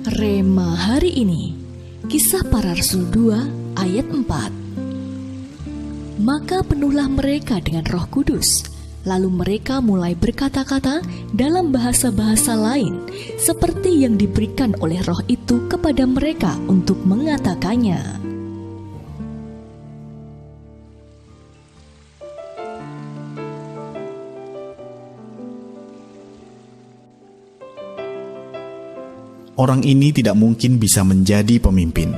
Rema hari ini, Kisah Para Rasul 2 ayat 4. Maka penuhlah mereka dengan Roh Kudus, lalu mereka mulai berkata-kata dalam bahasa-bahasa lain, seperti yang diberikan oleh Roh itu kepada mereka untuk mengatakannya. Orang ini tidak mungkin bisa menjadi pemimpin.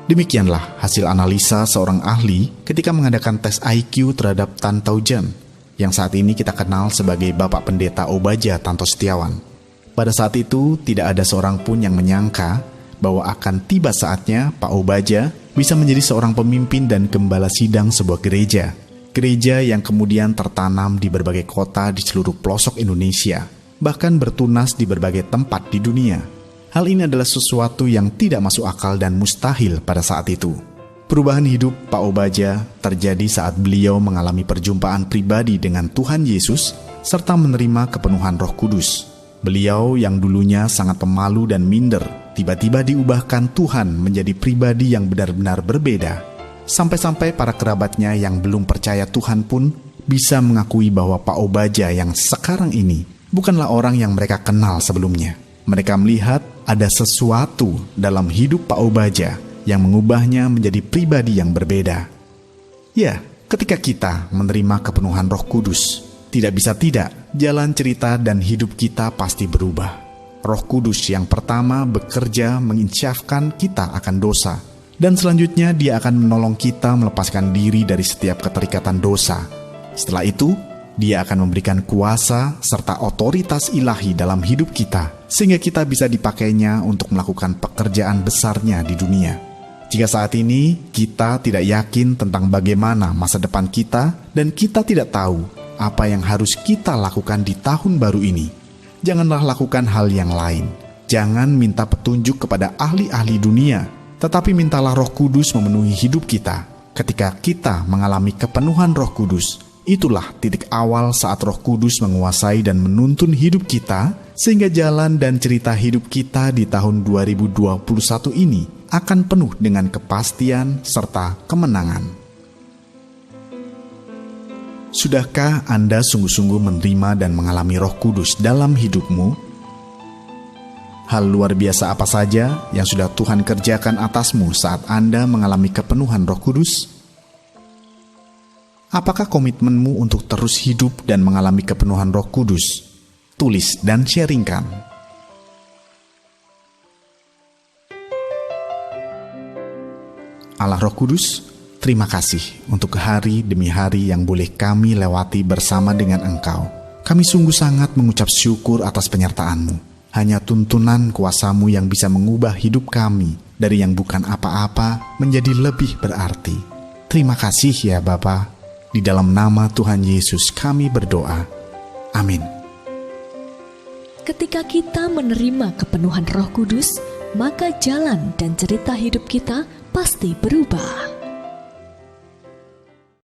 Demikianlah hasil analisa seorang ahli ketika mengadakan tes IQ terhadap Tan Tau Jan, yang saat ini kita kenal sebagai Bapak Pendeta Obaja Tanto Setiawan. Pada saat itu, tidak ada seorang pun yang menyangka bahwa akan tiba saatnya Pak Obaja bisa menjadi seorang pemimpin dan gembala sidang sebuah gereja. Gereja yang kemudian tertanam di berbagai kota di seluruh pelosok Indonesia, bahkan bertunas di berbagai tempat di dunia. Hal ini adalah sesuatu yang tidak masuk akal dan mustahil pada saat itu. Perubahan hidup Pak Obaja terjadi saat beliau mengalami perjumpaan pribadi dengan Tuhan Yesus serta menerima kepenuhan Roh Kudus. Beliau yang dulunya sangat pemalu dan minder, tiba-tiba diubahkan Tuhan menjadi pribadi yang benar-benar berbeda. Sampai-sampai para kerabatnya yang belum percaya Tuhan pun bisa mengakui bahwa Pak Obaja yang sekarang ini bukanlah orang yang mereka kenal sebelumnya. Mereka melihat ada sesuatu dalam hidup Pak Obaja yang mengubahnya menjadi pribadi yang berbeda. Ya, ketika kita menerima kepenuhan Roh Kudus, tidak bisa tidak, jalan cerita dan hidup kita pasti berubah. Roh Kudus yang pertama bekerja menginsyafkan kita akan dosa, dan selanjutnya Dia akan menolong kita melepaskan diri dari setiap keterikatan dosa. Setelah itu, Dia akan memberikan kuasa serta otoritas ilahi dalam hidup kita, sehingga kita bisa dipakainya untuk melakukan pekerjaan besarnya di dunia. Jika saat ini kita tidak yakin tentang bagaimana masa depan kita, dan kita tidak tahu apa yang harus kita lakukan di tahun baru ini, janganlah lakukan hal yang lain. Jangan minta petunjuk kepada ahli-ahli dunia, tetapi mintalah Roh Kudus memenuhi hidup kita. Ketika kita mengalami kepenuhan Roh Kudus, itulah titik awal saat Roh Kudus menguasai dan menuntun hidup kita, sehingga jalan dan cerita hidup kita di tahun 2021 ini akan penuh dengan kepastian serta kemenangan. Sudahkah Anda sungguh-sungguh menerima dan mengalami Roh Kudus dalam hidupmu? Hal luar biasa apa saja yang sudah Tuhan kerjakan atasmu saat Anda mengalami kepenuhan Roh Kudus? Apakah komitmenmu untuk terus hidup dan mengalami kepenuhan Roh Kudus? Tulis dan sharingkan. Allah Roh Kudus, terima kasih untuk hari demi hari yang boleh kami lewati bersama dengan Engkau. Kami sungguh sangat mengucap syukur atas penyertaan-Mu. Hanya tuntunan kuasa-Mu yang bisa mengubah hidup kami dari yang bukan apa-apa menjadi lebih berarti. Terima kasih ya Bapa. Di dalam nama Tuhan Yesus kami berdoa. Amin. Ketika kita menerima kepenuhan Roh Kudus, maka jalan dan cerita hidup kita pasti berubah.